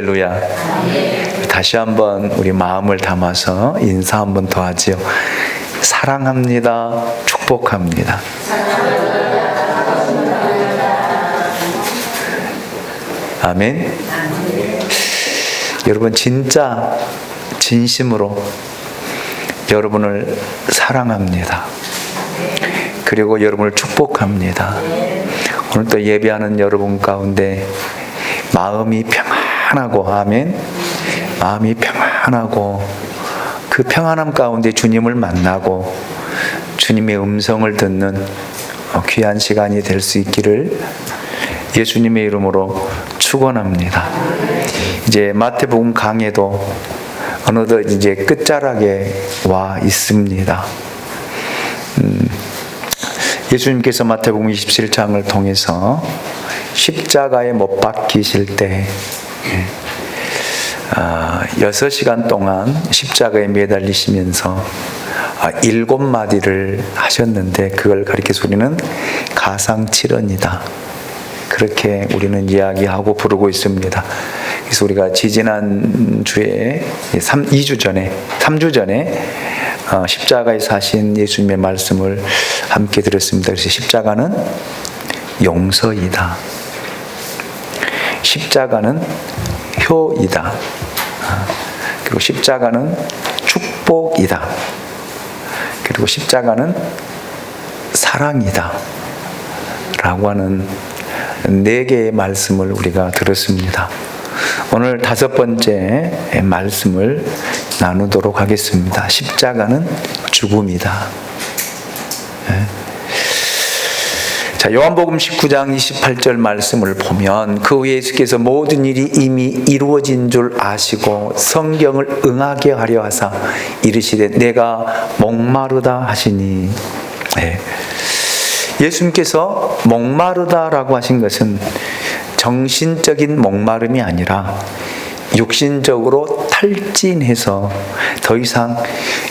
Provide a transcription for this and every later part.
할렐루야. 다시 한번 우리 마음을 담아서 인사 한번 더 하지요. 사랑합니다. 축복합니다. 아멘. 여러분 진짜 진심으로 여러분을 사랑합니다. 그리고 여러분을 축복합니다. 오늘 또 예배하는 여러분 가운데 마음이 평안하고, 아멘. 마음이 평안하고 그 평안함 가운데 주님을 만나고 주님의 음성을 듣는 귀한 시간이 될 수 있기를 예수님의 이름으로 축원합니다. 이제 마태복음 강해도 어느덧 이제 끝자락에 와 있습니다. 예수님께서 마태복음 27장을 통해서 십자가에 못 박히실 때 6시간 동안 십자가에 매달리시면서 7마디를 하셨는데 그걸 가리켜서 우리는 가상칠언이다, 그렇게 우리는 이야기하고 부르고 있습니다. 그래서 우리가 지지난 주에 3주 전에 십자가에서 하신 예수님의 말씀을 함께 들었습니다. 그래서 십자가는 용서이다, 십자가는 효이다, 그리고 십자가는 축복이다, 그리고 십자가는 사랑이다 라고 하는 4개의 말씀을 우리가 들었습니다. 오늘 5번째 말씀을 나누도록 하겠습니다. 십자가는 죽음이다. 자, 요한복음 19장 28절 말씀을 보면 그 후에 예수께서 모든 일이 이미 이루어진 줄 아시고 성경을 응하게 하려 하사 이르시되 내가 목마르다 하시니, 예수님께서 목마르다라고 하신 것은 정신적인 목마름이 아니라 육신적으로 탈진해서 더 이상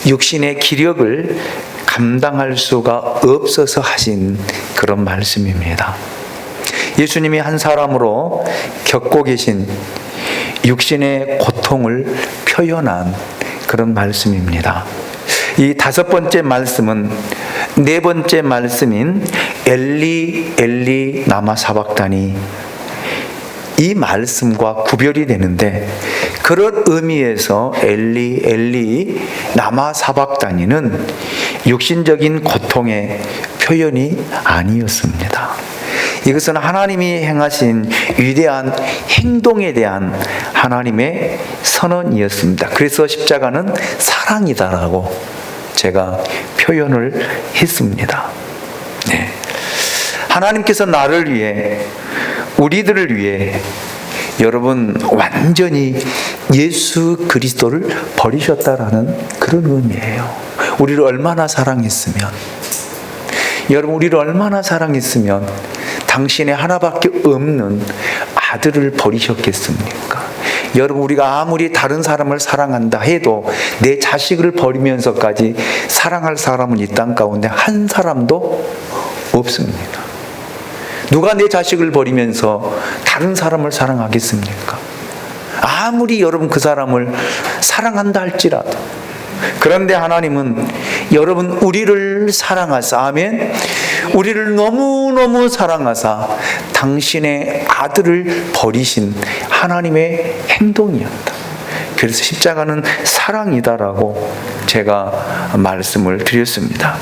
육신의 기력을 감당할 수가 없어서 하신 그런 말씀입니다. 예수님이 한 사람으로 겪고 계신 육신의 고통을 표현한 그런 말씀입니다. 이 5번째 말씀은 4번째 말씀인 엘리 엘리 라마 사박다니, 이 말씀과 구별이 되는데, 그런 의미에서 엘리 엘리 라마 사박다니는 육신적인 고통의 표현이 아니었습니다. 이것은 하나님이 행하신 위대한 행동에 대한 하나님의 선언이었습니다. 그래서 십자가는 사랑이다라고 제가 표현을 했습니다. 하나님께서 나를 위해, 우리들을 위해 여러분 완전히 예수 그리스도를 버리셨다라는 그런 의미예요. 우리를 얼마나 사랑했으면, 여러분 우리를 얼마나 사랑했으면 당신의 하나밖에 없는 아들을 버리셨겠습니까? 여러분 우리가 아무리 다른 사람을 사랑한다 해도 내 자식을 버리면서까지 사랑할 사람은 이 땅 가운데 한 사람도 없습니다. 누가 내 자식을 버리면서 다른 사람을 사랑하겠습니까? 아무리 여러분 그 사람을 사랑한다 할지라도. 그런데 하나님은 여러분 우리를 사랑하사, 아멘, 우리를 너무너무 사랑하사 당신의 아들을 버리신 하나님의 행동이었다. 그래서 십자가는 사랑이다라고 제가 말씀을 드렸습니다.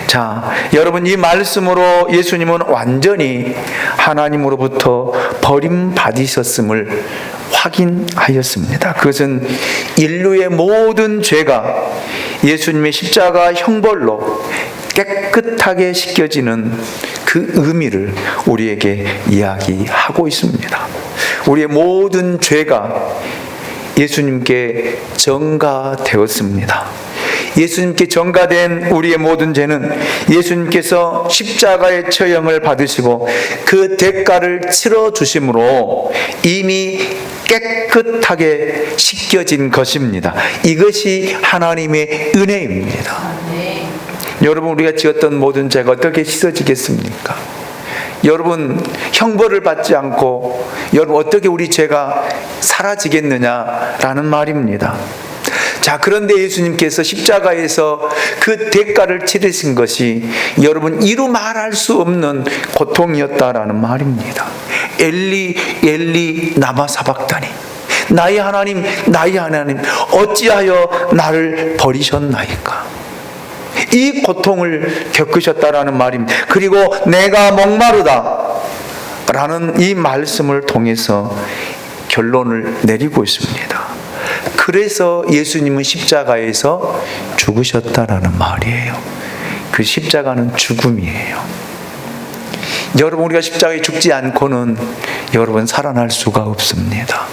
자, 여러분 이 말씀으로 예수님은 완전히 하나님으로부터 버림받으셨음을 확인하였습니다. 그것은 인류의 모든 죄가 예수님의 십자가 형벌로 깨끗하게 씻겨지는 그 의미를 우리에게 이야기하고 있습니다. 우리의 모든 죄가 예수님께 전가되었습니다. 예수님께 전가된 우리의 모든 죄는 예수님께서 십자가의 처형을 받으시고 그 대가를 치러주심으로 이미 깨끗하게 씻겨진 것입니다. 이것이 하나님의 은혜입니다. 여러분 우리가 지었던 모든 죄가 어떻게 씻어지겠습니까? 여러분 형벌을 받지 않고 여러분 어떻게 우리 죄가 사라지겠느냐라는 말입니다. 자, 그런데 예수님께서 십자가에서 그 대가를 치르신 것이 여러분 이루 말할 수 없는 고통이었다라는 말입니다. 엘리 엘리 라마 사박다니, 나의 하나님 나의 하나님 어찌하여 나를 버리셨나이까. 이 고통을 겪으셨다라는 말입니다. 그리고 내가 목마르다 라는 이 말씀을 통해서 결론을 내리고 있습니다. 그래서 예수님은 십자가에서 죽으셨다라는 말이에요. 그 십자가는 죽음이에요. 여러분, 우리가 십자가에 죽지 않고는 여러분 살아날 수가 없습니다.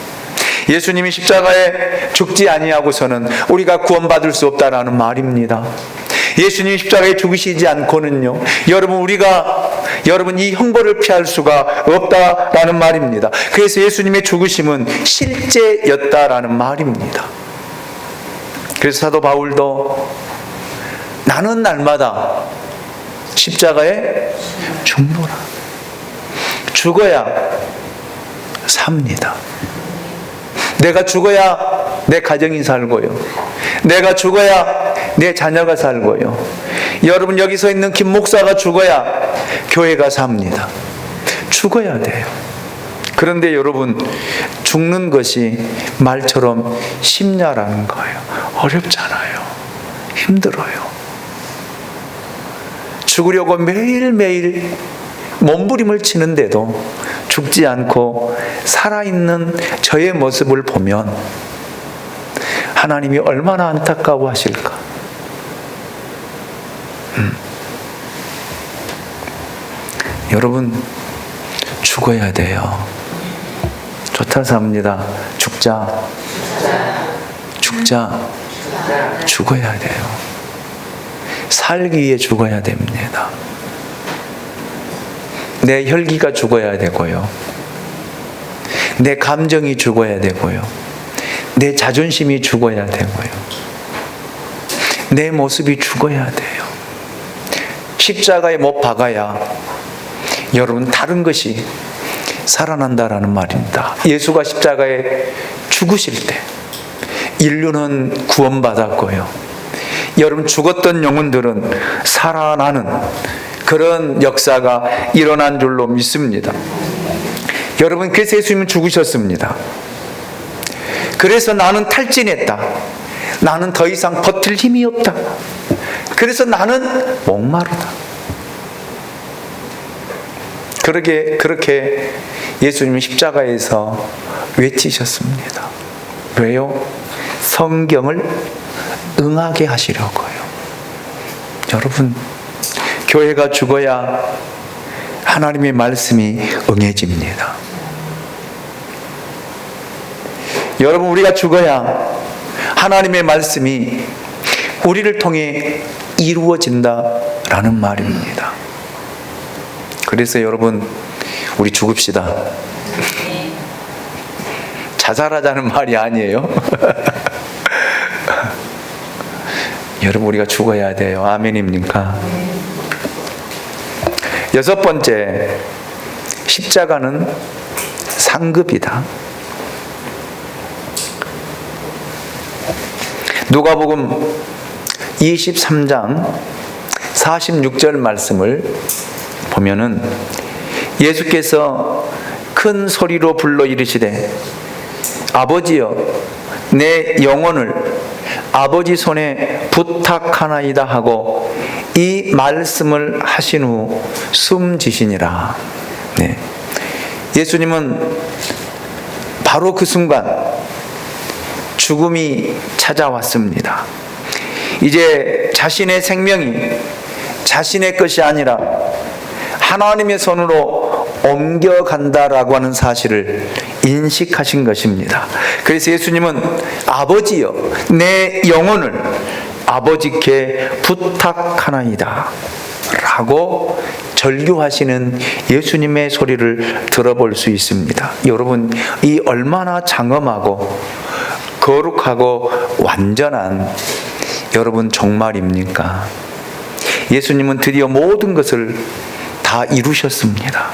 예수님이 십자가에 죽지 아니하고서는 우리가 구원받을 수 없다라는 말입니다. 예수님이 십자가에 죽으시지 않고는요, 여러분 이 형벌을 피할 수가 없다라는 말입니다. 그래서 예수님의 죽으심은 실제였다라는 말입니다. 그래서 사도 바울도 나는 날마다 십자가에 죽노라. 죽어야 삽니다. 내가 죽어야 내 가정이 살고요. 내가 죽어야 내 자녀가 살고요. 여러분, 여기 서 있는 김 목사가 죽어야 교회가 삽니다. 죽어야 돼요. 그런데 여러분, 죽는 것이 말처럼 쉽냐라는 거예요. 어렵잖아요. 힘들어요. 죽으려고 매일매일 몸부림을 치는데도 죽지 않고 살아있는 저의 모습을 보면 하나님이 얼마나 안타까워하실까. 여러분, 죽어야 돼요. 좋다서 합니다. 죽자. 죽어야 돼요. 살기 위해 죽어야 됩니다. 내 혈기가 죽어야 되고요. 내 감정이 죽어야 되고요. 내 자존심이 죽어야 되고요. 내 모습이 죽어야 돼요. 십자가에 못 박아야 여러분 다른 것이 살아난다라는 말입니다. 예수가 십자가에 죽으실 때 인류는 구원받았고요. 여러분, 죽었던 영혼들은 살아나는 그런 역사가 일어난 줄로 믿습니다. 여러분, 그래서 예수님은 죽으셨습니다. 그래서 나는 탈진했다. 나는 더 이상 버틸 힘이 없다. 그래서 나는 목마르다. 그렇게 예수님은 십자가에서 외치셨습니다. 왜요? 성경을 응하게 하시려고요. 여러분, 교회가 죽어야 하나님의 말씀이 응해집니다. 여러분, 우리가 죽어야 하나님의 말씀이 우리를 통해 이루어진다라는 말입니다. 그래서 여러분, 우리 죽읍시다. 자살하자는 말이 아니에요. 여러분, 우리가 죽어야 돼요. 아멘입니까? 여섯 번째, 십자가는 상급이다. 누가복음 23장 46절 말씀을 보면은 예수께서 큰 소리로 불러 이르시되 아버지여, 내 영혼을 아버지 손에 부탁하나이다 하고 이 말씀을 하신 후 숨지시니라. 네. 예수님은 바로 그 순간 죽음이 찾아왔습니다. 이제 자신의 생명이 자신의 것이 아니라 하나님의 손으로 옮겨간다라고 하는 사실을 인식하신 것입니다. 그래서 예수님은 아버지여, 내 영혼을 아버지께 부탁하나이다 라고 절규하시는 예수님의 소리를 들어볼 수 있습니다. 여러분, 이 얼마나 장엄하고 거룩하고 완전한 여러분 종말입니까? 예수님은 드디어 모든 것을 다 다 이루셨습니다.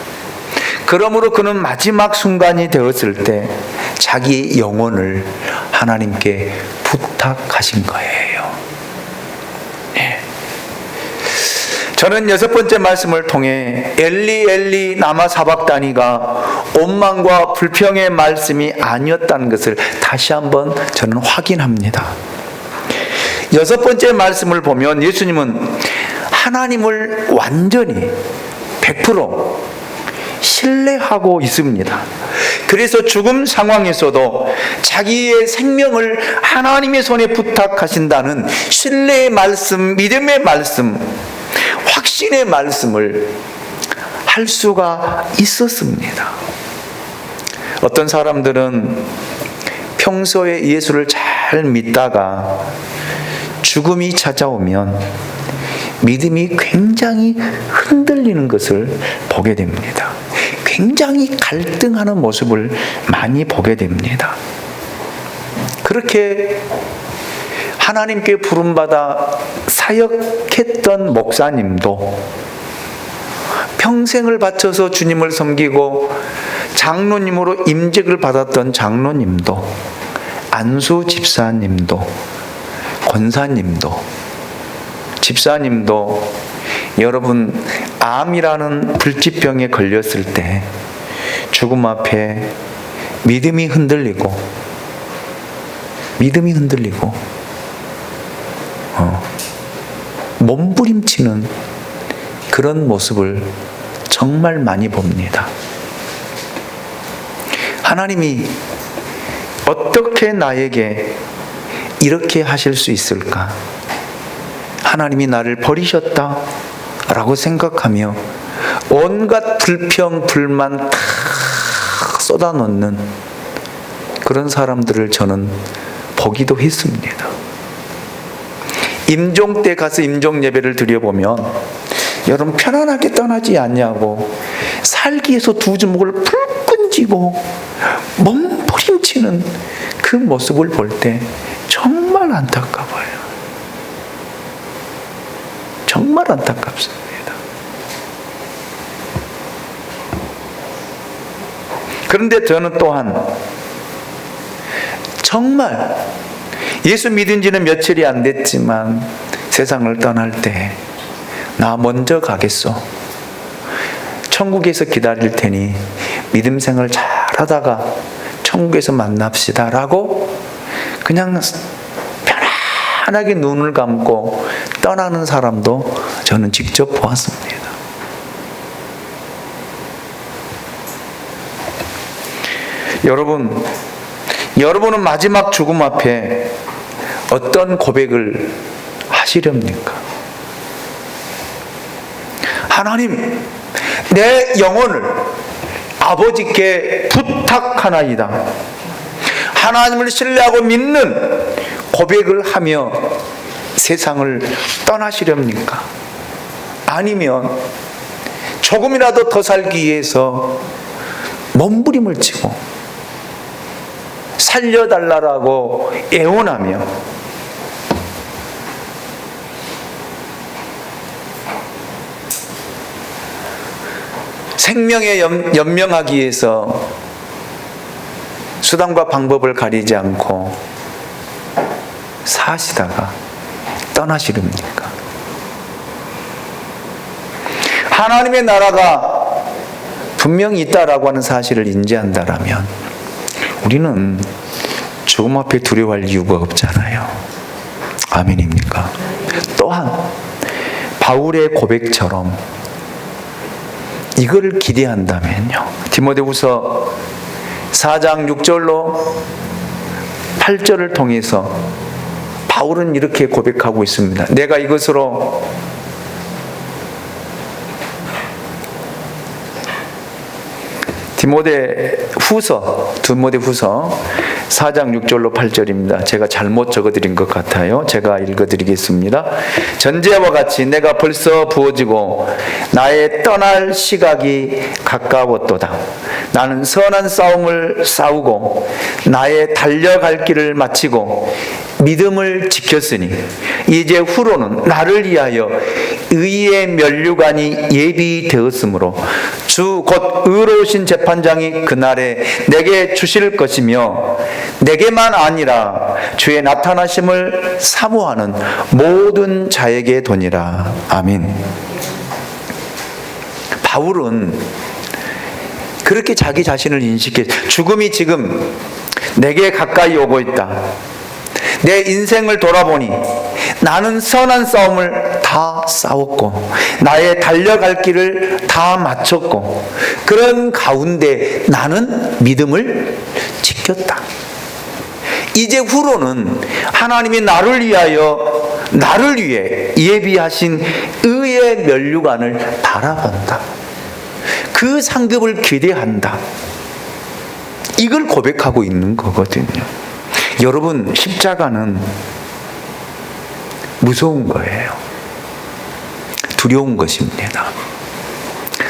그러므로 그는 마지막 순간이 되었을 때 자기의 영혼을 하나님께 부탁하신 거예요. 네. 저는 6번째 말씀을 통해 엘리 엘리 라마 사박다니가 원망과 불평의 말씀이 아니었다는 것을 다시 한번 저는 확인합니다. 6번째 말씀을 보면 예수님은 하나님을 완전히 100% 신뢰하고 있습니다. 그래서 죽음 상황에서도 자기의 생명을 하나님의 손에 부탁하신다는 신뢰의 말씀, 믿음의 말씀, 확신의 말씀을 할 수가 있었습니다. 어떤 사람들은 평소에 예수를 잘 믿다가 죽음이 찾아오면 믿음이 굉장히 흔들리는 것을 보게 됩니다. 굉장히 갈등하는 모습을 많이 보게 됩니다. 그렇게 하나님께 부름받아 사역했던 목사님도, 평생을 바쳐서 주님을 섬기고 장로님으로 임직을 받았던 장로님도, 안수 집사님도, 권사님도, 집사님도 여러분 암이라는 불치병에 걸렸을 때 죽음 앞에 믿음이 흔들리고 몸부림치는 그런 모습을 정말 많이 봅니다. 하나님이 어떻게 나에게 이렇게 하실 수 있을까? 하나님이 나를 버리셨다 라고 생각하며 온갖 불평, 불만 다 쏟아놓는 그런 사람들을 저는 보기도 했습니다. 임종 때 가서 임종 예배를 드려보면 여러분 편안하게 떠나지 않냐고 살기 위해서 두 주먹을 불끈 쥐고 몸부림치는 그 모습을 볼 때 정말 안타까워요. 정말 안타깝습니다. 그런데 저는 또한 정말 예수 믿은 지는 며칠이 안 됐지만 세상을 떠날 때 나 먼저 가겠소. 천국에서 기다릴 테니 믿음 생활 잘 하다가 천국에서 만납시다 라고 그냥 편안하게 눈을 감고 떠나는 사람도 저는 직접 보았습니다. 여러분은 마지막 죽음 앞에 어떤 고백을 하시렵니까? 하나님, 내 영혼을 아버지께 부탁하나이다. 하나님을 신뢰하고 믿는 고백을 하며 세상을 떠나시렵니까? 아니면 조금이라도 더 살기 위해서 몸부림을 치고 살려달라고 애원하며 생명에 연명하기 위해서 수단과 방법을 가리지 않고 사시다가 떠나시렵니까? 하나님의 나라가 분명히 있다라고 하는 사실을 인지한다라면 우리는 죽음 앞에 두려워할 이유가 없잖아요. 아멘입니까? 또한 바울의 고백처럼 이거를 기대한다면요, 디모데후서 4장 6절로 8절을 통해서 바울은 이렇게 고백하고 있습니다. 내가 이것으로 디모데후서 4장 6절로 8절입니다. 제가 잘못 적어드린 것 같아요. 제가 읽어드리겠습니다. 전제와 같이 내가 벌써 부어지고 나의 떠날 시각이 가까웠도다. 나는 선한 싸움을 싸우고 나의 달려갈 길을 마치고 믿음을 지켰으니 이제 후로는 나를 위하여 의의 면류관이 예비되었으므로 주 곧 의로우신 재판장이 그날에 내게 주실 것이며 내게만 아니라 주의 나타나심을 사모하는 모든 자에게 도니라. 아멘. 바울은 그렇게 자기 자신을 인식해, 죽음이 지금 내게 가까이 오고 있다. 내 인생을 돌아보니 나는 선한 싸움을 다 싸웠고 나의 달려갈 길을 다 마쳤고 그런 가운데 나는 믿음을 지켰다. 이제 후로는 하나님이 나를 위해 예비하신 의의 면류관을 바라본다. 그 상급을 기대한다. 이걸 고백하고 있는 거거든요. 여러분, 십자가는 무서운 거예요. 두려운 것입니다.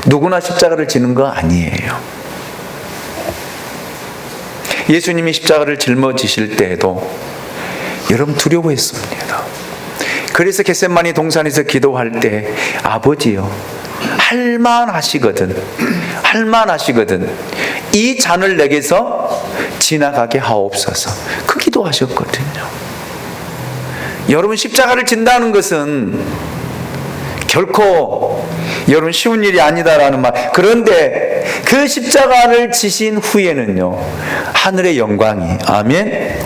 누구나 십자가를 지는 거 아니에요. 예수님이 십자가를 짊어지실 때에도 여러분 두려워했습니다. 그래서 겟세마니 동산에서 기도할 때 아버지요, 할만하시거든 이 잔을 내게서 지나가게 하옵소서. 그 기도하셨거든요. 여러분, 십자가를 진다는 것은 결코 여러분 쉬운 일이 아니다라는 말. 그런데 그 십자가를 지신 후에는요, 하늘의 영광이, 아멘,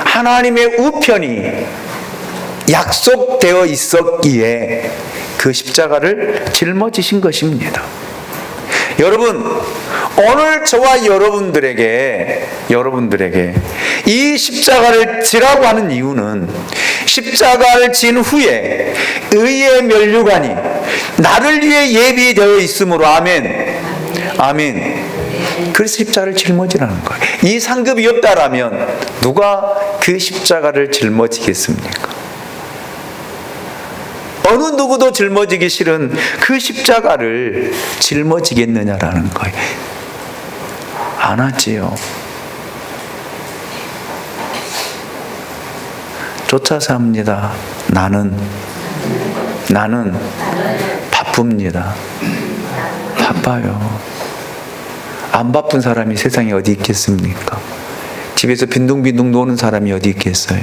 하나님의 우편이 약속되어 있었기에 그 십자가를 짊어지신 것입니다. 여러분, 오늘 저와 여러분들에게 이 십자가를 지라고 하는 이유는 십자가를 진 후에 의의 면류관이 나를 위해 예비되어 있으므로, 아멘, 아멘. 그래서 십자가를 짊어지라는 거예요. 이 상급이 없다라면 누가 그 십자가를 짊어지겠습니까? 어느 누구도 짊어지기 싫은 그 십자가를 짊어지겠느냐라는 거예요. 안 하지요. 쫓아서 합니다. 나는 바쁩니다. 바빠요. 안 바쁜 사람이 세상에 어디 있겠습니까? 집에서 빈둥빈둥 노는 사람이 어디 있겠어요?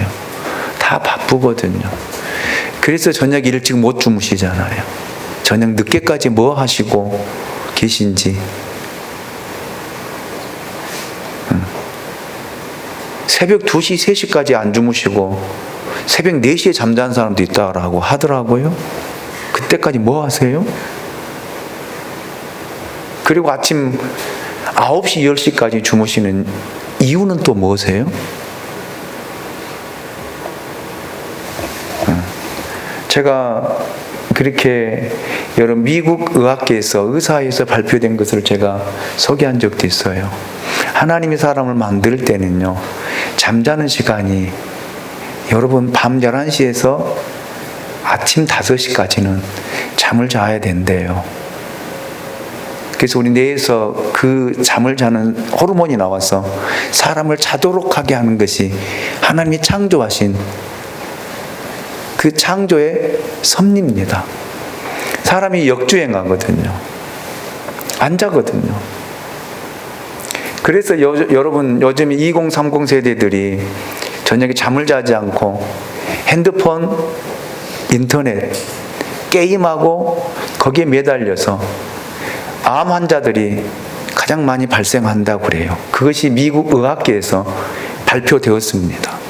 다 바쁘거든요. 그래서 저녁 일찍 못 주무시잖아요. 저녁 늦게까지 뭐 하시고 계신지. 새벽 2시, 3시까지 안 주무시고 새벽 4시에 잠자는 사람도 있다고 하더라고요. 그때까지 뭐 하세요? 그리고 아침 9시, 10시까지 주무시는 이유는 또 뭐세요? 제가 그렇게 여러분 미국 의학계에서 의사에서 발표된 것을 제가 소개한 적도 있어요. 하나님이 사람을 만들 때는요, 잠자는 시간이 여러분 밤 11시에서 아침 5시까지는 잠을 자야 된대요. 그래서 우리 뇌에서 그 잠을 자는 호르몬이 나와서 사람을 자도록 하게 하는 것이 하나님이 창조하신 그 창조의 섭리입니다. 사람이 역주행하거든요. 안 자거든요. 그래서 여러분 요즘 2030 세대들이 저녁에 잠을 자지 않고 핸드폰, 인터넷, 게임하고 거기에 매달려서 암 환자들이 가장 많이 발생한다고 그래요. 그것이 미국 의학계에서 발표되었습니다.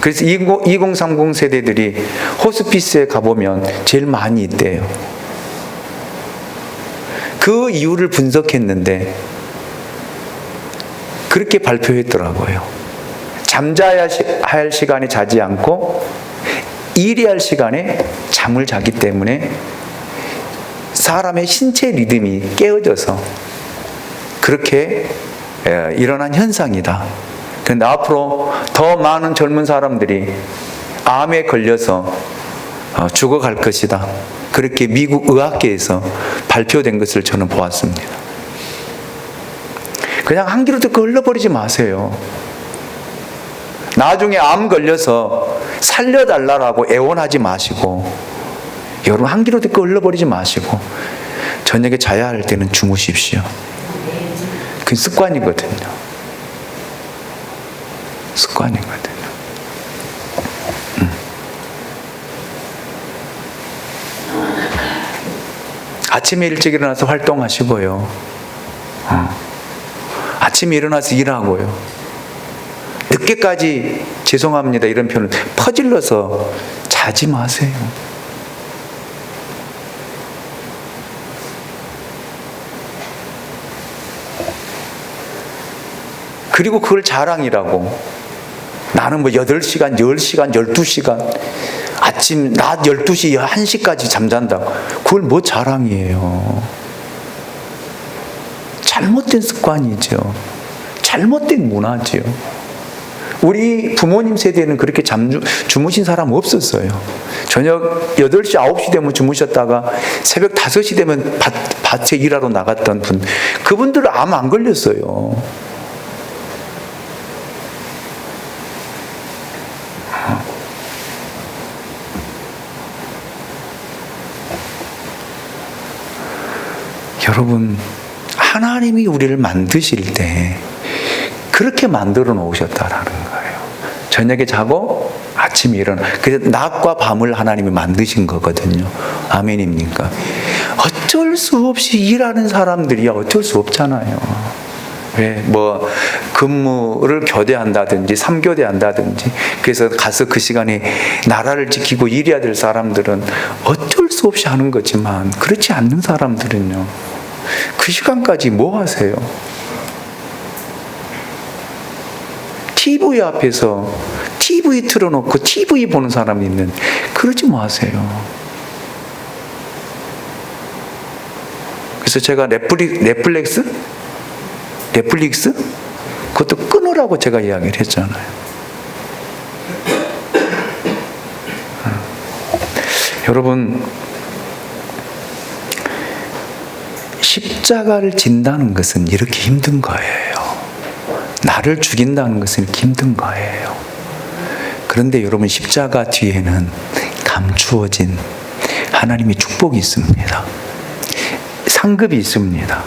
그래서 2030 세대들이 호스피스에 가보면 제일 많이 있대요. 그 이유를 분석했는데 그렇게 발표했더라고요. 잠자야 할 시간에 자지 않고 일해야 할 시간에 잠을 자기 때문에 사람의 신체 리듬이 깨어져서 그렇게 일어난 현상이다. 그런데 앞으로 더 많은 젊은 사람들이 암에 걸려서 죽어갈 것이다. 그렇게 미국 의학계에서 발표된 것을 저는 보았습니다. 그냥 한 귀로 듣고 흘러버리지 마세요. 나중에 암 걸려서 살려달라고 애원하지 마시고 여러분 한 끼로 듣고 흘러버리지 마시고 저녁에 자야 할 때는 주무십시오. 그게 습관이거든요. 습관이거든요. 아침에 일찍 일어나서 활동하시고요. 아침에 일어나서 일하고요. 늦게까지 죄송합니다 이런 표현을 퍼질러서 자지 마세요. 그리고 그걸 자랑이라고. 나는 뭐 8시간, 10시간, 12시간 아침 낮 12시, 1시까지 잠잔다고. 그걸 뭐 자랑이에요. 잘못된 습관이죠. 잘못된 문화죠. 우리 부모님 세대는 그렇게 주무신 사람 없었어요. 저녁 8시, 9시 되면 주무셨다가 새벽 5시 되면 밭에 일하러 나갔던 분, 그분들은 암 안 걸렸어요. 여러분, 하나님이 우리를 만드실 때 그렇게 만들어 놓으셨다라는 거예요. 저녁에 자고 아침에 일어나. 그래서 낮과 밤을 하나님이 만드신 거거든요. 아멘입니까? 어쩔 수 없이 일하는 사람들이야 어쩔 수 없잖아요. 왜? 뭐 근무를 교대한다든지 3교대 한다든지 그래서 가서 그 시간에 나라를 지키고 일해야 될 사람들은 어쩔 수 없이 하는 거지만 그렇지 않는 사람들은요, 그 시간까지 뭐 하세요? TV 앞에서 TV 틀어놓고 TV 보는 사람이 있는데 그러지 마세요. 그래서 제가 넷플릭스? 그것도 끊으라고 제가 이야기를 했잖아요. 여러분, 십자가를 진다는 것은 이렇게 힘든 거예요. 나를 죽인다는 것은 이렇게 힘든 거예요. 그런데 여러분, 십자가 뒤에는 감추어진 하나님의 축복이 있습니다. 상급이 있습니다.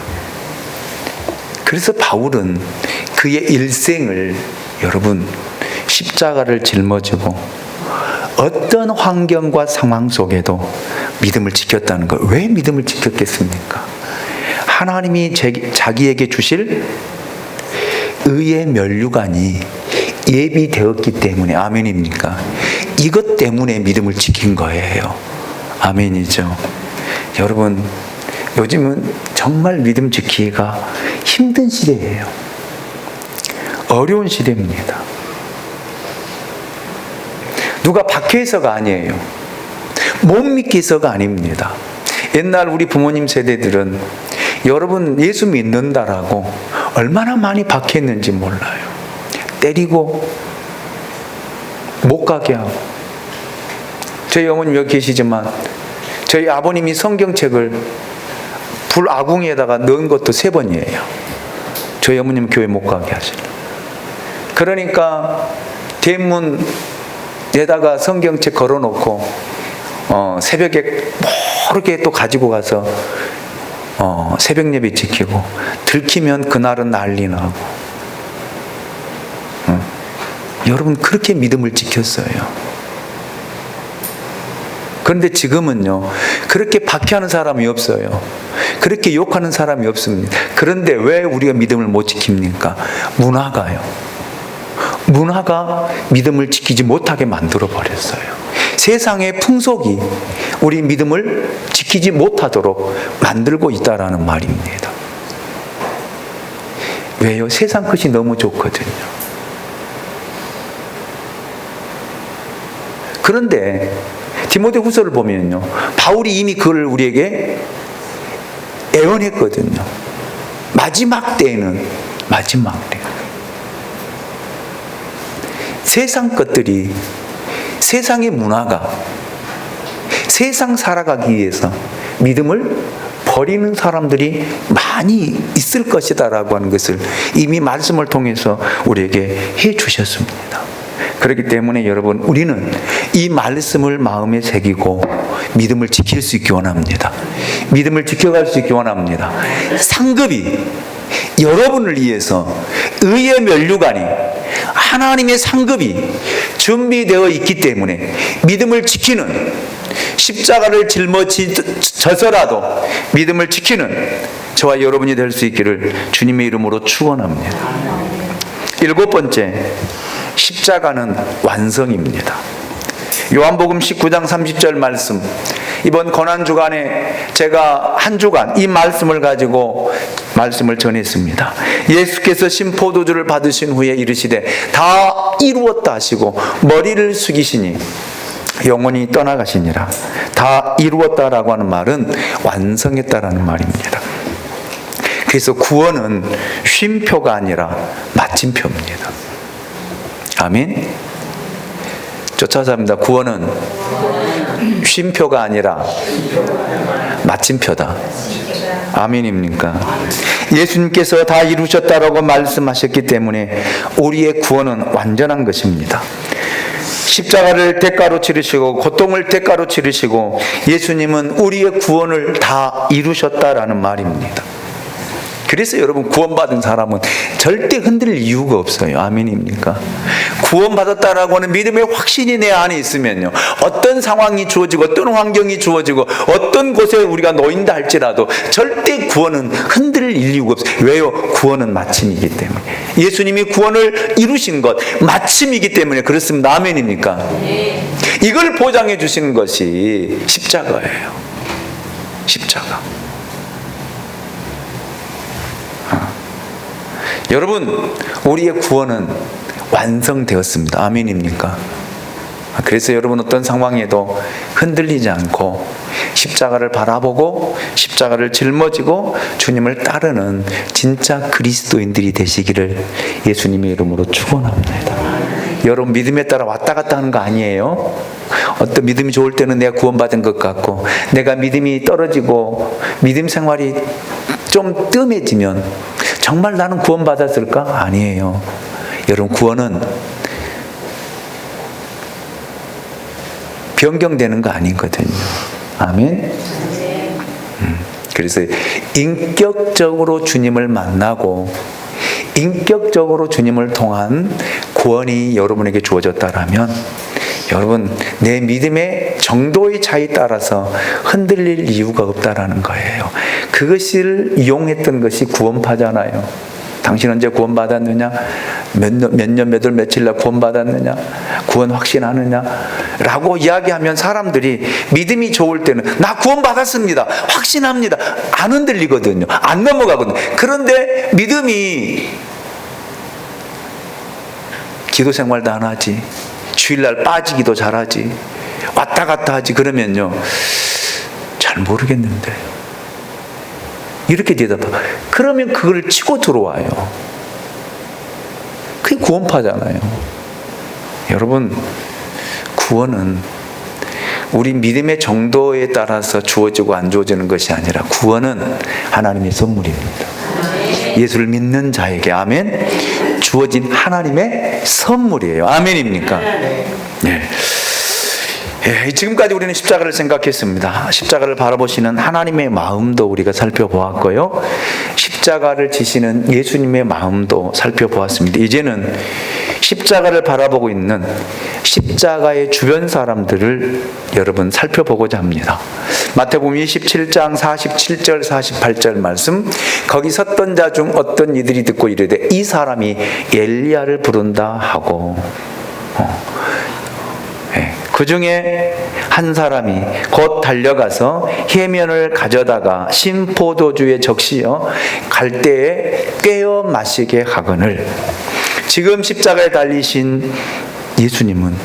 그래서 바울은 그의 일생을 여러분 십자가를 짊어지고 어떤 환경과 상황 속에도 믿음을 지켰다는 것. 왜 믿음을 지켰겠습니까? 하나님이 자기에게 주실 의의 면류관이 예비되었기 때문에. 아멘입니까? 이것 때문에 믿음을 지킨 거예요. 아멘이죠. 여러분, 요즘은 정말 믿음 지키기가 힘든 시대예요. 어려운 시대입니다. 누가 박해해서가 아니에요. 못 믿기서가 아닙니다. 옛날 우리 부모님 세대들은 여러분 예수 믿는다라고 얼마나 많이 박해했는지 몰라요. 때리고 못 가게 하고. 저희 어머님 여기 계시지만 저희 아버님이 성경책을 불아궁에다가 넣은 것도 3번이에요. 저희 어머님 교회 못 가게 하시려. 그러니까 대문에다가 성경책 걸어놓고 새벽에 모르게 또 가지고 가서 새벽 예배 지키고 들키면 그날은 난리 나고. 여러분, 그렇게 믿음을 지켰어요. 그런데 지금은요, 그렇게 박해하는 사람이 없어요. 그렇게 욕하는 사람이 없습니다. 그런데 왜 우리가 믿음을 못 지킵니까? 문화가 믿음을 지키지 못하게 만들어 버렸어요. 세상의 풍속이 우리 믿음을 지키지 못하도록 만들고 있다라는 말입니다. 왜요? 세상 것이 너무 좋거든요. 그런데 디모데후서를 보면요, 바울이 이미 그걸 우리에게 애원했거든요. 마지막 때에는 세상 것들이, 세상의 문화가 세상 살아가기 위해서 믿음을 버리는 사람들이 많이 있을 것이다라고 하는 것을 이미 말씀을 통해서 우리에게 해 주셨습니다. 그렇기 때문에 여러분, 우리는 이 말씀을 마음에 새기고 믿음을 지킬 수 있기 원합니다. 믿음을 지켜갈 수 있기 원합니다. 상급이 여러분을 위해서 의의 면류관이, 하나님의 상급이 준비되어 있기 때문에 믿음을 지키는, 십자가를 짊어져서라도 믿음을 지키는 저와 여러분이 될 수 있기를 주님의 이름으로 축원합니다. 7번째, 십자가는 완성입니다. 요한복음 19장 30절 말씀, 이번 고난주간에 제가 한 주간 이 말씀을 가지고 말씀을 전했습니다. 예수께서 신포도주를 받으신 후에 이르시되 다 이루었다 하시고 머리를 숙이시니 영원히 떠나가시니라. 다 이루었다라고 하는 말은 완성했다라는 말입니다. 그래서 구원은 쉼표가 아니라 마침표입니다. 아멘. 쫓아잡니다. 구원은 쉼표가 아니라 마침표다. 아멘입니까? 예수님께서 다 이루셨다라고 말씀하셨기 때문에 우리의 구원은 완전한 것입니다. 십자가를 대가로 치르시고 고통을 대가로 치르시고 예수님은 우리의 구원을 다 이루셨다라는 말입니다. 그래서 여러분, 구원받은 사람은 절대 흔들릴 이유가 없어요. 아멘입니까? 구원받았다라고 하는 믿음의 확신이 내 안에 있으면요, 어떤 상황이 주어지고 어떤 환경이 주어지고 어떤 곳에 우리가 놓인다 할지라도 절대 구원은 흔들릴 이유가 없어요. 왜요? 구원은 마침이기 때문에. 예수님이 구원을 이루신 것 마침이기 때문에 그렇습니다. 아멘입니까? 이걸 보장해 주시는 것이 십자가예요. 십자가. 여러분, 우리의 구원은 완성되었습니다. 아멘입니까? 그래서 여러분, 어떤 상황에도 흔들리지 않고 십자가를 바라보고 십자가를 짊어지고 주님을 따르는 진짜 그리스도인들이 되시기를 예수님의 이름으로 축원합니다. 여러분, 믿음에 따라 왔다 갔다 하는 거 아니에요? 어떤 믿음이 좋을 때는 내가 구원받은 것 같고, 내가 믿음이 떨어지고 믿음 생활이 좀 뜸해지면 정말 나는 구원받았을까? 아니에요. 여러분, 구원은 변경되는 거 아니거든요. 아멘. 그래서 인격적으로 주님을 만나고 인격적으로 주님을 통한 구원이 여러분에게 주어졌다라면, 여러분, 내 믿음의 정도의 차이에 따라서 흔들릴 이유가 없다라는 거예요. 그것을 이용했던 것이 구원파잖아요. 당신 언제 구원받았느냐? 몇 년, 몇 월, 며칠 날 구원받았느냐? 구원 확신하느냐? 라고 이야기하면 사람들이 믿음이 좋을 때는 나 구원받았습니다, 확신합니다, 안 흔들리거든요. 안 넘어가거든요. 그런데 믿음이 기도 생활도 안 하지, 주일날 빠지기도 잘하지, 왔다 갔다 하지, 그러면요, 잘 모르겠는데 이렇게 대답하고, 그러면 그걸 치고 들어와요. 그게 구원파잖아요. 여러분, 구원은 우리 믿음의 정도에 따라서 주어지고 안 주어지는 것이 아니라 구원은 하나님의 선물입니다. 예수를 믿는 자에게, 아멘, 주어진 하나님의 선물이에요. 아멘입니까? 네. 지금까지 우리는 십자가를 생각했습니다. 십자가를 바라보시는 하나님의 마음도 우리가 살펴보았고요, 십자가를 지시는 예수님의 마음도 살펴보았습니다. 이제는 십자가를 바라보고 있는 십자가의 주변 사람들을 여러분 살펴보고자 합니다. 마태복음 27장 47절 48절 말씀, 거기 섰던 자 중 어떤 이들이 듣고 이르되 이 사람이 엘리야를 부른다 하고, 그 중에 한 사람이 곧 달려가서 해면을 가져다가 신포도주에 적시어 갈대에 꿰어 마시게 하거늘. 지금 십자가에 달리신 예수님은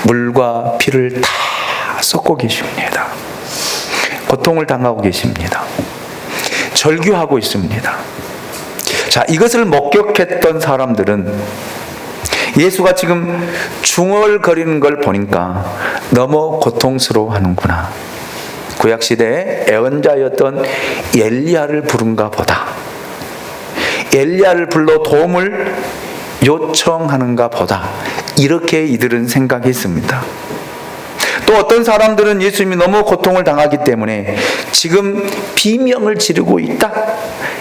물과 피를 다 쏟고 계십니다. 고통을 당하고 계십니다. 절규하고 있습니다. 자, 이것을 목격했던 사람들은 예수가 지금 중얼거리는 걸 보니까 너무 고통스러워하는구나. 구약시대에 애언자였던 엘리야를 부른가 보다, 엘리야를 불러 도움을 요청하는가 보다, 이렇게 이들은 생각했습니다. 또 어떤 사람들은 예수님이 너무 고통을 당하기 때문에 지금 비명을 지르고 있다,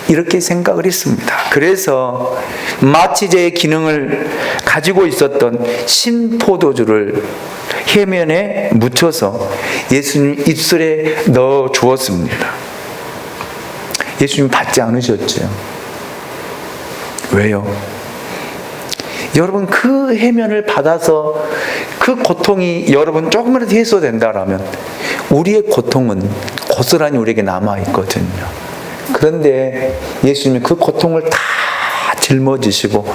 이렇게 생각을 했습니다. 그래서 마취제의 기능을 가지고 있었던 신포도주를 해면에 묻혀서 예수님 입술에 넣어 주었습니다. 예수님 받지 않으셨죠. 왜요? 여러분, 그 해면을 받아서 그 고통이 여러분 조금이라도 해소된다라면 우리의 고통은 고스란히 우리에게 남아있거든요. 그런데 예수님이 그 고통을 다 짊어지시고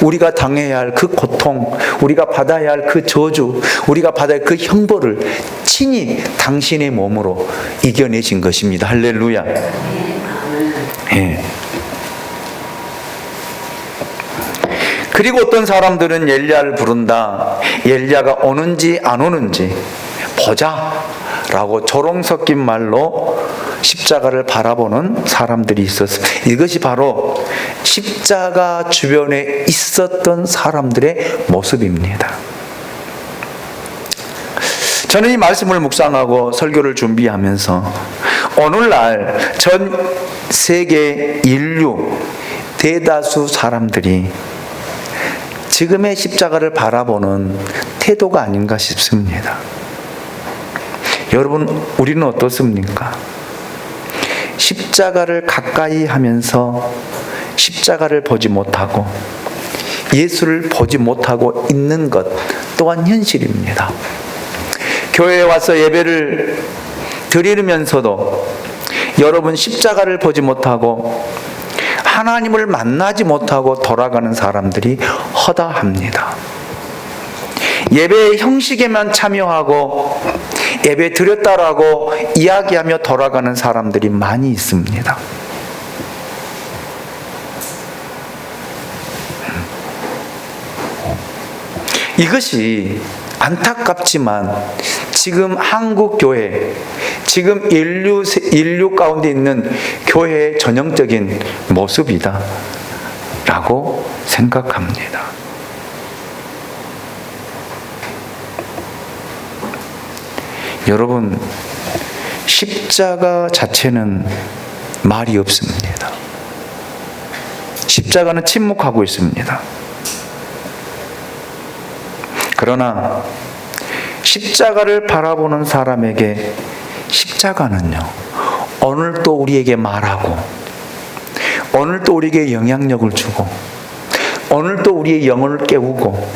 우리가 당해야 할 그 고통, 우리가 받아야 할 그 저주, 우리가 받아야 할 그 형벌을 친히 당신의 몸으로 이겨내신 것입니다. 할렐루야. 예. 그리고 어떤 사람들은 엘리야를 부른다, 엘리야가 오는지 안 오는지 보자 라고 조롱 섞인 말로 십자가를 바라보는 사람들이 있었습니다. 이것이 바로 십자가 주변에 있었던 사람들의 모습입니다. 저는 이 말씀을 묵상하고 설교를 준비하면서 오늘날 전 세계 인류 대다수 사람들이 지금의 십자가를 바라보는 태도가 아닌가 싶습니다. 여러분, 우리는 어떻습니까? 십자가를 가까이 하면서 십자가를 보지 못하고 예수를 보지 못하고 있는 것 또한 현실입니다. 교회에 와서 예배를 드리면서도 여러분 십자가를 보지 못하고 하나님을 만나지 못하고 돌아가는 사람들이 허다합니다. 예배의 형식에만 참여하고 예배 드렸다라고 이야기하며 돌아가는 사람들이 많이 있습니다. 이것이 안타깝지만 지금 한국 교회, 지금 인류 가운데 있는 교회의 전형적인 모습이다 라고 생각합니다. 여러분, 십자가 자체는 말이 없습니다. 십자가는 침묵하고 있습니다. 그러나 십자가를 바라보는 사람에게 십자가는요, 오늘 또 우리에게 말하고, 오늘 또 우리에게 영향력을 주고, 오늘 또 우리의 영혼을 깨우고,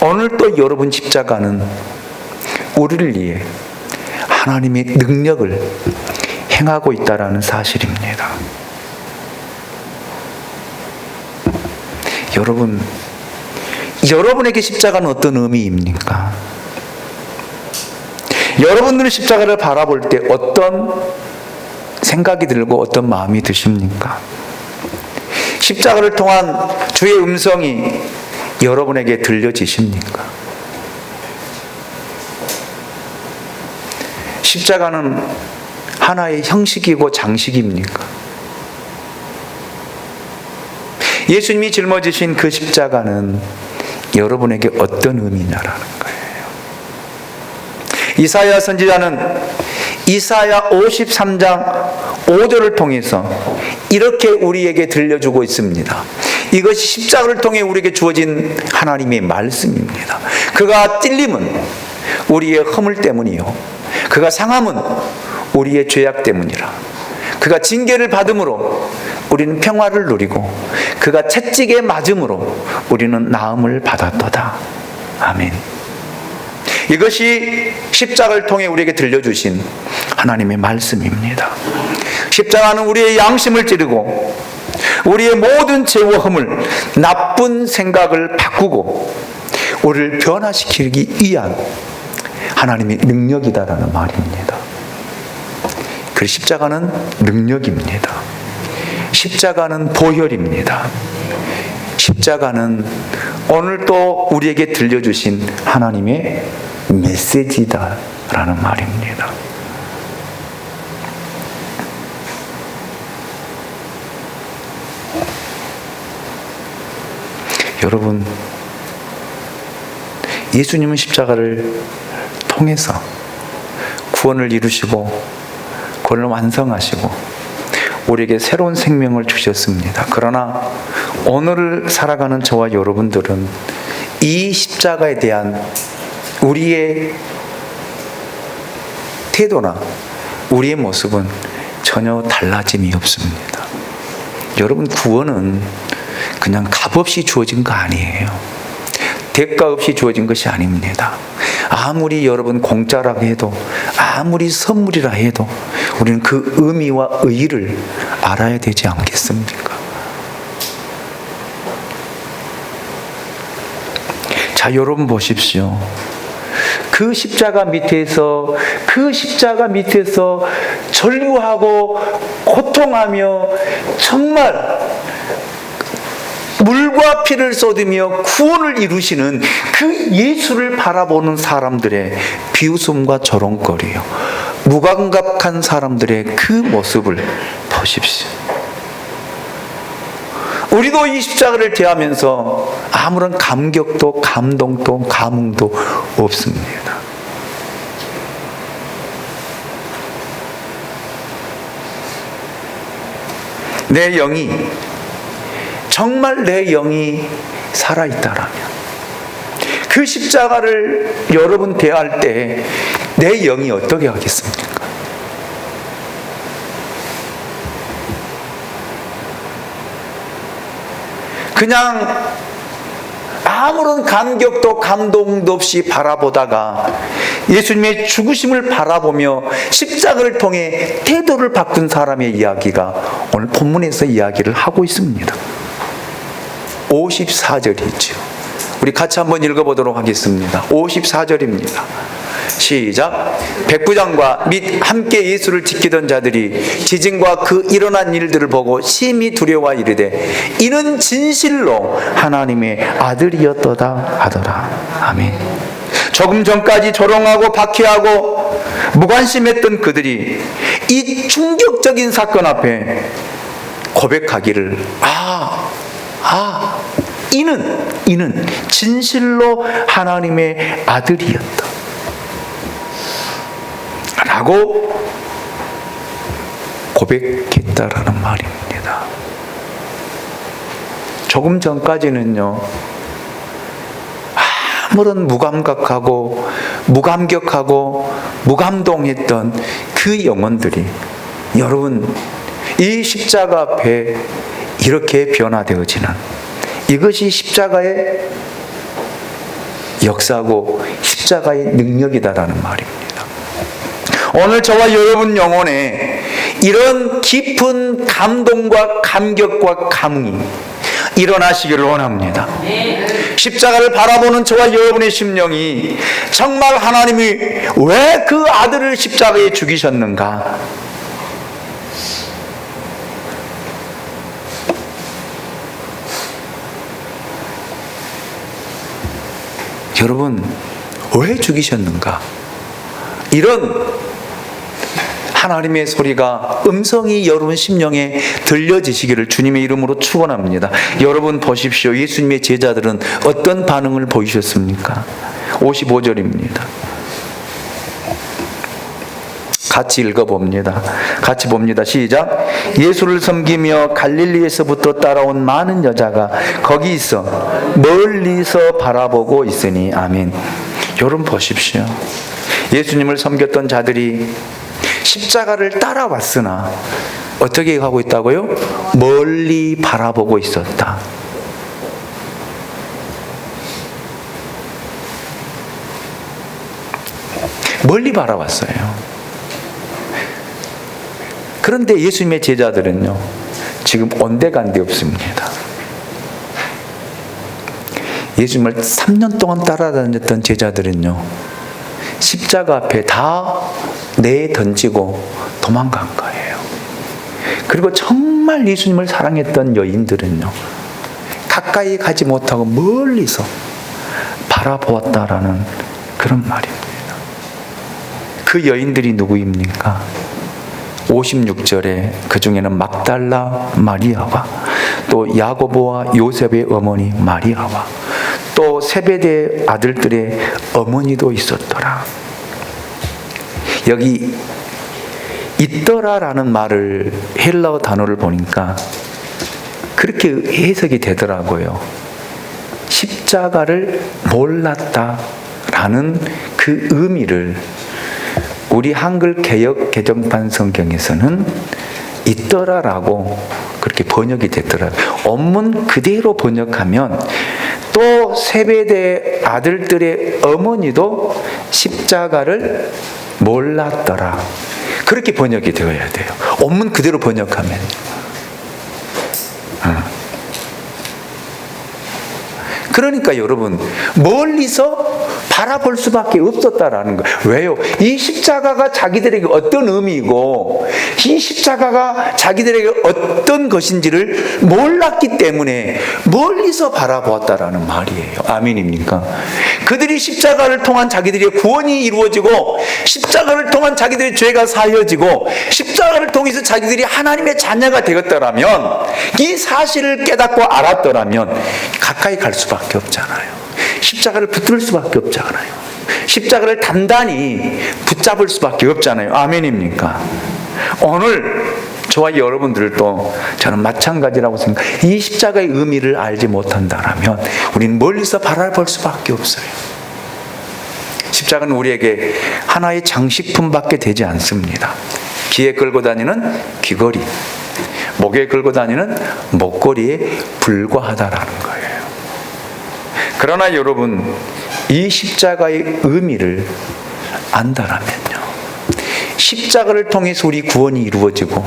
오늘 또 여러분 십자가는 우리를 위해 하나님의 능력을 행하고 있다라는 사실입니다. 여러분, 여러분에게 십자가는 어떤 의미입니까? 여러분들은 십자가를 바라볼 때 어떤 생각이 들고 어떤 마음이 드십니까? 십자가를 통한 주의 음성이 여러분에게 들려지십니까? 십자가는 하나의 형식이고 장식입니까? 예수님이 짊어지신 그 십자가는 여러분에게 어떤 의미냐라는 거예요. 이사야 선지자는 이사야 53장 5절을 통해서 이렇게 우리에게 들려주고 있습니다. 이것이 십자가를 통해 우리에게 주어진 하나님의 말씀입니다. 그가 찔림은 우리의 허물 때문이요, 그가 상함은 우리의 죄악 때문이라. 그가 징계를 받음으로 우리는 평화를 누리고 그가 채찍에 맞음으로 우리는 나음을 받았도다. 아멘. 이것이 십자가를 통해 우리에게 들려주신 하나님의 말씀입니다. 십자가는 우리의 양심을 찌르고 우리의 모든 죄와 허물, 나쁜 생각을 바꾸고 우리를 변화시키기 위한 하나님의 능력이다라는 말입니다. 그 십자가는 능력입니다. 십자가는 보혈입니다. 십자가는 오늘 또 우리에게 들려주신 하나님의 메시지다라는 말입니다. 여러분, 예수님은 십자가를 통해서 구원을 이루시고 구원을 완성하시고 우리에게 새로운 생명을 주셨습니다. 그러나 오늘을 살아가는 저와 여러분들은 이 십자가에 대한 우리의 태도나 우리의 모습은 전혀 달라짐이 없습니다. 여러분, 구원은 그냥 값없이 주어진 거 아니에요. 대가 없이 주어진 것이 아닙니다. 아무리 여러분 공짜라고 해도, 아무리 선물이라 해도 우리는 그 의미와 의의를 알아야 되지 않겠습니까? 자, 여러분 보십시오. 그 십자가 밑에서 전류하고 고통하며 정말 물과 피를 쏟으며 구원을 이루시는 그 예수를 바라보는 사람들의 비웃음과 조롱거리요, 무감각한 사람들의 그 모습을 보십시오. 우리도 이 십자가를 대하면서 아무런 감격도 감동도 감흥도 없습니다. 내 영이, 정말 내 영이 살아있다라면 그 십자가를 여러분 대할 때 내 영이 어떻게 하겠습니까? 그냥 아무런 감격도 감동도 없이 바라보다가 예수님의 죽으심을 바라보며 십자가를 통해 태도를 바꾼 사람의 이야기가 오늘 본문에서 이야기를 하고 있습니다. 54절이죠. 우리 같이 한번 읽어보도록 하겠습니다. 54절입니다. 시작. 백부장과 및 함께 예수를 지키던 자들이 지진과 그 일어난 일들을 보고 심히 두려워 이르되 이는 진실로 하나님의 아들이었도다 하더라. 아멘. 조금 전까지 조롱하고 박해하고 무관심했던 그들이 이 충격적인 사건 앞에 고백하기를 이는 진실로 하나님의 아들이었다 라고 고백했다라는 말입니다. 조금 전까지는요, 아무런 무감각하고 무감격하고 무감동했던 그 영혼들이 여러분 이 십자가 앞에 이렇게 변화되어지는, 이것이 십자가의 역사고 십자가의 능력이다라는 말입니다. 오늘 저와 여러분 영혼에 이런 깊은 감동과 감격과 감흥이 일어나시기를 원합니다. 십자가를 바라보는 저와 여러분의 심령이 정말 하나님이 왜 그 아들을 십자가에 죽이셨는가? 여러분, 왜 죽이셨는가? 이런 하나님의 소리가, 음성이 여러분 심령에 들려지시기를 주님의 이름으로 축원합니다. 여러분 보십시오. 예수님의 제자들은 어떤 반응을 보이셨습니까? 55절입니다. 같이 읽어봅니다. 같이 봅니다. 시작. 예수를 섬기며 갈릴리에서부터 따라온 많은 여자가 거기 있어 멀리서 바라보고 있으니. 아멘. 여러분 보십시오. 예수님을 섬겼던 자들이 십자가를 따라왔으나 어떻게 하고 있다고요? 멀리 바라보고 있었다. 멀리 바라봤어요. 그런데 예수님의 제자들은요, 지금 온데간데 없습니다. 예수님을 3년 동안 따라다녔던 제자들은요, 십자가 앞에 다 내던지고 도망간 거예요. 그리고 정말 예수님을 사랑했던 여인들은요, 가까이 가지 못하고 멀리서 바라보았다라는 그런 말입니다. 그 여인들이 누구입니까? 56절에 그 중에는 막달라 마리아와 또 야고보와 요셉의 어머니 마리아와 또 세베대 아들들의 어머니도 있었더라. 여기 있더라라는 말을 헬라어 단어를 보니까 그렇게 해석이 되더라고요. 십자가를 몰랐다라는 그 의미를 우리 한글 개역 개정판 성경에서는 있더라라고 그렇게 번역이 됐더라고요. 원문 그대로 번역하면 또 세베대 아들들의 어머니도 십자가를 몰랐더라. 그렇게 번역이 되어야 돼요. 원문 그대로 번역하면. 그러니까 여러분, 멀리서 바라볼 수밖에 없었다라는 거예요. 왜요? 이 십자가가 자기들에게 어떤 의미이고 이 십자가가 자기들에게 어떤 것인지를 몰랐기 때문에 멀리서 바라보았다라는 말이에요. 아멘입니까? 그들이 십자가를 통한 자기들의 구원이 이루어지고 십자가를 통한 자기들의 죄가 사여지고 십자가를 통해서 자기들이 하나님의 자녀가 되었더라면, 이 사실을 깨닫고 알았더라면 가까이 갈 수밖에 없잖아요. 십자가를 붙들 수밖에 없잖아요. 십자가를 단단히 붙잡을 수밖에 없잖아요. 아멘입니까? 오늘 저와 여러분들도 저는 마찬가지라고 생각해요. 이 십자가의 의미를 알지 못한다면 우리는 멀리서 바라볼 수밖에 없어요. 십자가는 우리에게 하나의 장식품밖에 되지 않습니다. 귀에 끌고 다니는 귀걸이, 목에 끌고 다니는 목걸이에 불과하다라는 거예요. 그러나 여러분, 이 십자가의 의미를 안다라면요, 십자가를 통해서 우리 구원이 이루어지고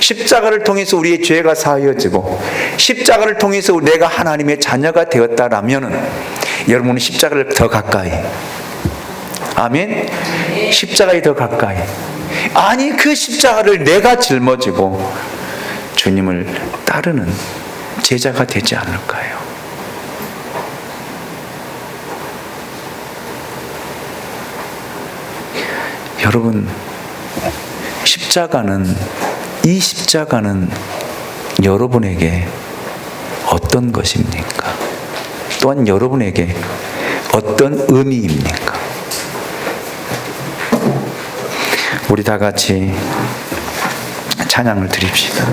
십자가를 통해서 우리의 죄가 사여지고 십자가를 통해서 내가 하나님의 자녀가 되었다라면 여러분은 십자가를 더 가까이, 아멘? 십자가에 더 가까이, 아니 그 십자가를 내가 짊어지고 주님을 따르는 제자가 되지 않을까요? 여러분, 이 십자가는 여러분에게 어떤 것입니까? 또한 여러분에게 어떤 의미입니까? 우리 다 같이 찬양을 드립시다.